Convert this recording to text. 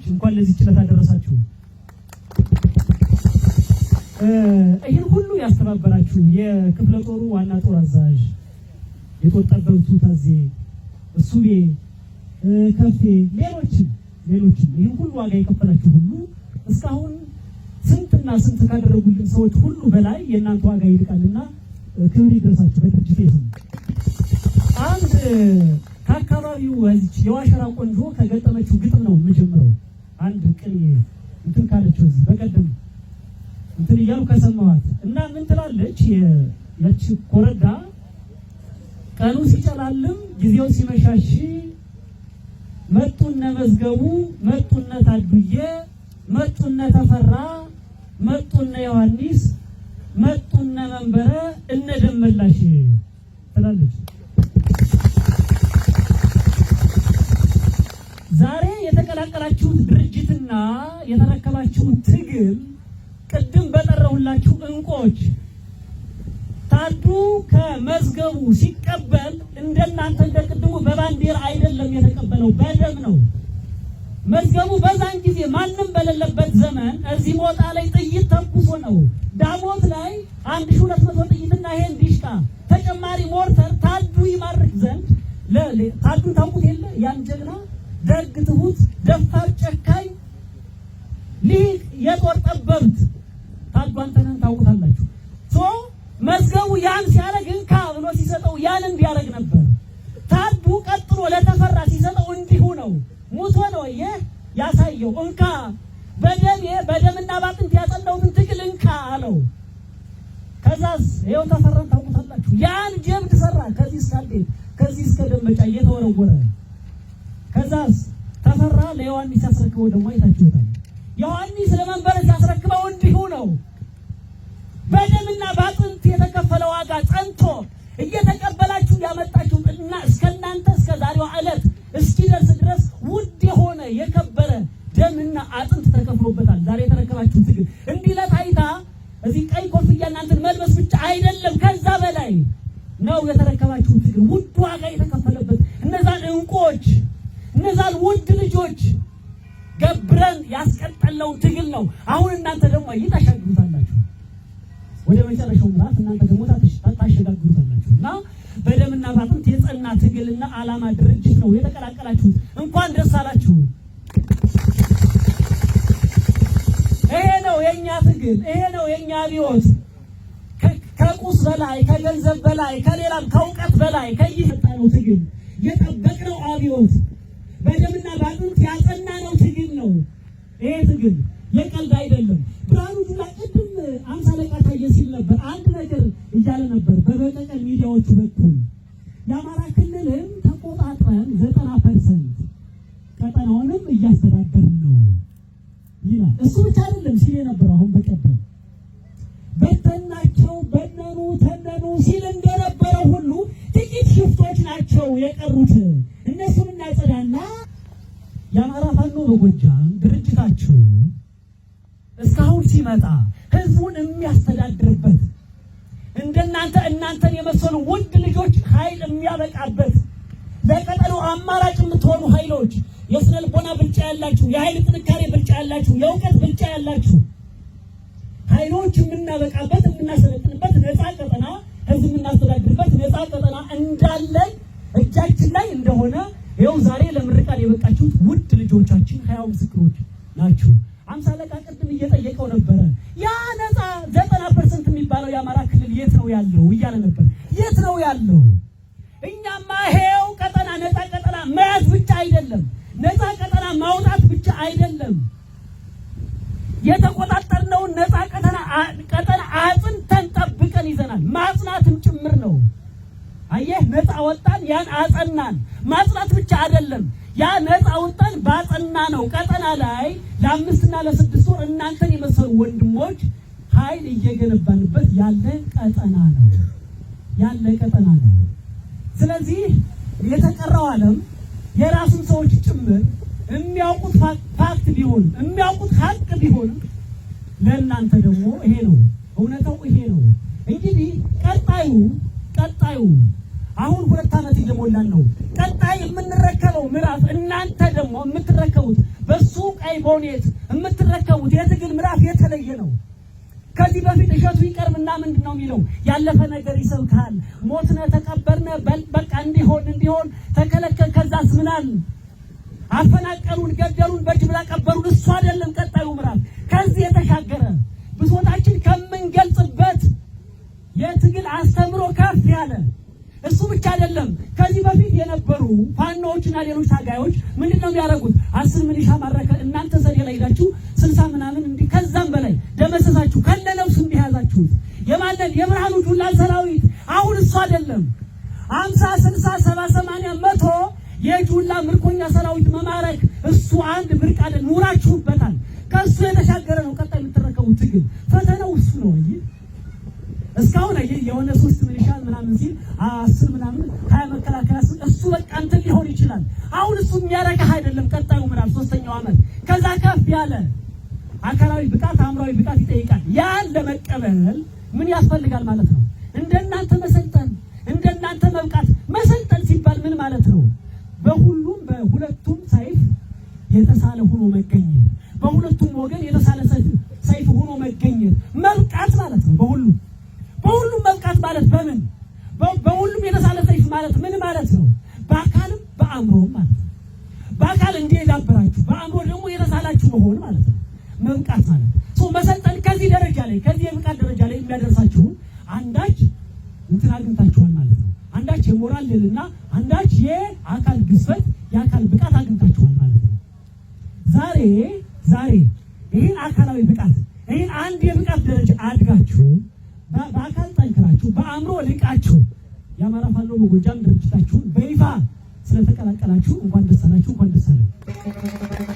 እንኳን ለዚህ ችለታ ደረሳችሁ። ይሄን ሁሉ ያስተባበራችሁ የክፍለ ጦሩ ዋና ጦር አዛዥ የጦር ጠበብቱ ታዜ እሱቤ ከፍቴ ሌሎችም ይሄን ሁሉ ዋጋ የከፈላችሁ ሁሉ እስካሁን ስንትና ስንት ካደረጉልን ሰዎች ሁሉ በላይ የእናንተ ዋጋ ይልቃልና ክብር ይድረሳችሁ። በድርጅት ይሁን አንድ ከአካባቢው ወዝች የዋሸራ ቆንጆ ከገጠመችው ግጥም ነው የምጀምረው። አንድ ቅኔ እንትን ካለችው እዚህ በቀደም እንትን እያሉ ከሰማዋት እና ምን ትላለች? ያቺ ኮረዳ ቀኑ ሲጨላልም ጊዜው ሲመሻሽ መጡነ መዝገቡ መጡነ ታዱዬ መጡነ ተፈራ መጡነ ዮሐንስ መጡነ መንበረ እነ ደመላሽ ትላለች። ዛሬ የተቀላቀላችሁት ድርጅትና የተረከባችሁት ትግል ቅድም በጠራሁላችሁ እንቆች ታዱ ከመዝገቡ ሲቀበል እንደናንተ እንደቅድሙ በባንዲራ አይደለም የተቀበለው፣ በደም ነው። መዝገቡ በዛን ጊዜ ማንም በሌለበት ዘመን እዚህ ሞጣ ላይ ጥይት ተኩሶ ነው ዳሞት ላይ 1200 ጥይትና ይሄን ዲሽቃ ተጨማሪ ሞርተር ታዱ ይማርክ ዘንድ ታዱ ታውቁት የለ ያን ጀግና ደግ ትሁት ደፋር ጨካኝ ሊቅ የጦር ጠበብት ታዱ አንተነን ታውቁታላችሁ። መዝገቡ ያን ሲያረግ እንካ ብሎ ሲሰጠው ያን እንዲያረግ ነበር። ታዱ ቀጥሎ ለተፈራ ሲሰጠው እንዲሁ ነው። ሙቶ ነው ያሳየው። እንካ በደምና ባጥንት ያጸናውትን ትግል እንካ አለው። ከዛስ ይኸው ተፈራን ታውቁታላችሁ። ያን ጀብድ ሰራ። ከዚህ እስከ ደመጫ እየተወረወረ ከዛስ ተፈራ ለዮሐንስ ያስረክበው ደግሞ አይታችሁታል። ዮሐንስ ለመንበረ ያስረክበው እንዲሁ ነው። በደምና ባጥንት የተከፈለ ዋጋ ጸንቶ እየተቀበላችሁ ያመጣችሁ እና እስከናንተ እስከ ዛሬዋ ዕለት እስኪደርስ ድረስ ውድ የሆነ የከበረ ደምና አጥንት ተከፍሎበታል። ዛሬ የተረከባችሁ ትግል እንዲህ ለታይታ እዚህ ቀይ ኮፍያ እናንተን መልበስ ብቻ አይደለም፣ ከዛ በላይ ነው የተረከባችሁ ትግል ውድ ዋጋ የተከፈለበት እነዛን እንቆች እነዛን ውድ ልጆች ገብረን ያስቀጠለውን ትግል ነው። አሁን እናንተ ደግሞ ይታሻግሩታላችሁ። ወደ መጨረሻው ምዕራፍ እናንተ ደግሞ ታሸጋግሩታላችሁና በደምና ባጥንት የጸና ትግልና ዓላማ ድርጅት ነው የተቀላቀላችሁት። እንኳን ደስ አላችሁ። ይሄ ነው የኛ ትግል፣ ይሄ ነው የኛ አብዮት። ከቁስ በላይ ከገንዘብ በላይ ከሌላም ከእውቀት በላይ ከይፈጣነው ትግል የጠበቅነው አብዮት በደምና ባጥንት ያጸናነው ትግል ነው። ይሄ ትግል የቀልድ አይደለም። ብርሃኑ ጁላ ቅድም 50 አለቃ ታየ ሲል ነበር። አንድ ነገር እያለ ነበር በበቀቀን ሚዲያዎቹ በኩል የአማራ ክልልን ተቆጣጥረን 90% ቀጠናውንም እያስተዳደርን ነው ይላል። እሱ ብቻ አይደለም ሲል ነበር። አሁን በቀደም በተናቸው በነኑ ተነኑ ሲል እንደነበረው ሁሉ ጥቂት ሽፍቶች ናቸው የቀሩት። እነሱን እናጸዳና የአማራ ፋኖ በጎጃም ድርጅታችሁ እስካሁን ሲመጣ ህዝቡን የሚያስተዳድርበት እናንተን የመሰሉ ውድ ልጆች ኃይል የሚያበቃበት ለቀጠናው አማራጭ የምትሆኑ ኃይሎች የስነ ልቦና ብልጫ ያላችሁ፣ የኃይል ጥንካሬ ብልጫ ያላችሁ፣ የእውቀት ብልጫ ያላችሁ ኃይሎች የምናበቃበት የምናሰለጥንበት ነፃ ቀጠና ህዝብ የምናስተዳድርበት ነፃ ቀጠና እንዳለን እጃችን ላይ እንደሆነ ይኸው ዛሬ ለምርቃት የበቃችሁት ውድ ልጆቻችን ህያው ምስክሮች ናችሁ። 50 አለቃ ቅድም እየጠየቀው ነበረ። ያ ነፃ 90% የሚባለው የአማራ ክልል የት ነው ያለው እያለ ነበር። የት ነው ያለው? እኛማ ይሄው ቀጠና ነፃ ቀጠና መያዝ ብቻ አይደለም፣ ነፃ ቀጠና ማውጣት ብቻ አይደለም፣ የተቆጣጠርነውን ነፃ ቀጠና አጽንተን ጠብቀን ይዘናል። ማጽናትም ጭምር ነው። አየህ፣ ነፃ ወጣን፣ ያን አጸናን። ማጽናት ብቻ አይደለም፣ ያ ነፃ ወጣን ባጸና ነው ቀጠና ላይ ለ5 እና ለ6 ወር እናንተን የመሰሉ ወንድሞች ኃይል እየገነባንበት ያለ ቀጠና ነው። ስለዚህ የተቀረው ዓለም የራሱን ሰዎች ጭምር የሚያውቁት ፋክት ቢሆን የሚያውቁት ሀቅ ቢሆን ለእናንተ ደግሞ ይሄ ነው እውነታው ይሄ ነው። እንግዲህ ቀጣዩ አሁን 2 ዓመት እየሞላን ነው። ቀጣይ የምንረከበው ምዕራፍ እናንተ ደግሞ የምትረከቡት በሱ ቀይ ቦኔት የምትረከቡት የትግል ምዕራፍ የተለየ ነው። ከዚህ በፊት እሸቱ ይቀርምና ምንድነው የሚለው? ያለፈ ነገር ይሰብካል። ሞትነ ተቀበርነ በቃ እንዲሆን ተከለከል። ከዛስ ምናል? አፈናቀሉን፣ ገደሉን፣ በጅምላ ቀበሩን። እሱ አይደለም ቀጣዩ ምዕራፍ። ከዚህ የተሻገረ ብሶታችን ከምንገልጽበት የትግል አስተምሮ ከፍ ያለ እሱ ብቻ አይደለም። ከዚህ በፊት የነበሩ ፋኖዎችና ሌሎች ታጋዮች ምንድነው የሚያደርጉት? 10 ሚሊሻ ማረከ። እናንተ ዘዴ ላይ ሄዳችሁ 60 ምናምን እንዲህ ከዛም በላይ ደመሰሳችሁ። ከነነፍሱ እንዲያዛችሁት የማንን የብርሃኑ ጁላ ሰራዊት። አሁን እሱ አይደለም 50 60 70 80 100 የጁላ ምርኮኛ ሰራዊት መማረክ እሱ አንድ ብርቅ አይደል። ኑራችሁበታል። ከሱ የተሻገረ ነው ቀጣይ የምትረከቡት ትግል። ፈተናው እሱ ነው እንጂ እስካሁን የሆነ 3 ሚሊሻ ምናምን ሲል 10 ምናምን 20 መከላከያ እሱ በቃ እንትን ሊሆን ይችላል። አሁን እሱ የሚያረጋህ አይደለም። ቀጣዩ ምዕራፍ 3ኛው ዓመት ከዛ ከፍ ያለ አካላዊ ብቃት፣ አእምሯዊ ብቃት ይጠይቃል። ያን ለመቀበል ምን ያስፈልጋል ማለት ነው? እንደናንተ መሰልጠን፣ እንደናንተ መብቃት። መሰልጠን ሲባል ምን ማለት ነው? በሁለቱም ሰይፍ የተሳለ ሆኖ መገኘት፣ በሁለቱም ወገን የተሳለ ሰይፍ ሆኖ መገኘት መብቃት ማለት ነው። በሁሉም መብቃት ማለት በምን? በሁሉም የተሳለ ሰይፍ ማለት ምን ማለት ነው? በአካልም በአእምሮም ማለት ነው። በአካል እንዲዳብራችሁ በአእምሮ ደግሞ የተሳላችሁ መሆን ማለት ነው። መብቃት ማለት ነው። መሰልጠን ከዚህ ደረጃ ላይ ከዚህ የብቃት ደረጃ ላይ የሚያደርሳችሁ አንዳች እንትን አግኝታችኋል ማለት ነው። አንዳች የሞራል ልዕልና፣ አንዳች የአካል ግዝፈት፣ የአካል ብቃት አግኝታችኋል ማለት ነው። ዛሬ ይህን አካላዊ ብቃት ይህን አንድ የብቃት ደረጃ አድጋችሁ በአካል ጠንክራችሁ በአእምሮ ልቃችሁ የአማራ ፋኖ በጎጃም ድርጅታችሁን በይፋ ስለተቀላቀላችሁ እንኳን ደስ አላችሁ፣ እንኳን ደስ አለን።